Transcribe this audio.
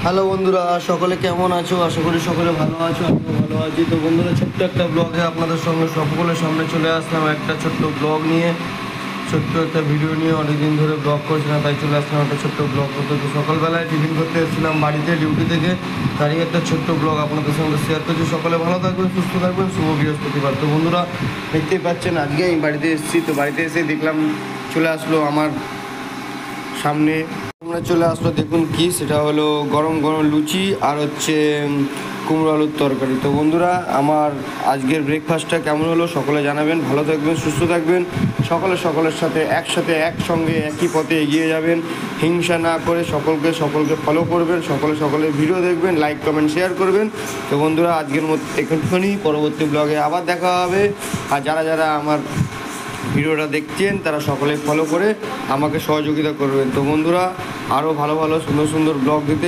Hello বন্ধুরা, সকলে কেমন আছো? আশা করি সকলে ভালো আছো, আমিও ভালো আছি। তো বন্ধুরা, ছোট্ট একটা ব্লগে আপনাদের সঙ্গে সকলের সামনে চলে আসলাম একটা ছোট্ট ব্লগ নিয়ে, ছোট্ট একটা ভিডিও নিয়ে। অনেকদিন ধরে ব্লগ করছি না, তাই চলে আসলাম একটা ছোট্ট ব্লগ করতে। তো সকালবেলায় টিফিন করতে এসেছিলাম বাড়িতে ডিউটি থেকে, তারই একটা ছোট্ট ব্লগ আপনাদের সঙ্গে শেয়ার করছি। সকলে ভালো থাকবেন, সুস্থ থাকবেন, শুভ বৃহস্পতিবার। তো বন্ধুরা, দেখতেই পাচ্ছেন আজকে আমি বাড়িতে এসেছি। তো বাড়িতে এসে দেখলাম চলে আসলো আমার সামনে চলে আসলো, দেখুন কি, সেটা হলো গরম গরম লুচি আর হচ্ছে কুমড়ো আলুর তরকারি। তো বন্ধুরা, আমার আজকের ব্রেকফাস্টটা কেমন হলো সকলে জানাবেন। ভালো থাকবেন, সুস্থ থাকবেন, সকলের সাথে একসঙ্গে একই পথে এগিয়ে যাবেন। হিংসা না করে সকলকে ফলো করবেন, সকলের ভিডিও দেখবেন, লাইক কমেন্ট শেয়ার করবেন। তো বন্ধুরা, আজকের মতো একটুখানি, পরবর্তী ব্লগে আবার দেখা হবে। আর যারা আমার ভিডিওটা দেখছেন তারা সকলে ফলো করে আমাকে সহযোগিতা করবেন। তো বন্ধুরা, আরও ভালো সুন্দর ব্লগ দিতে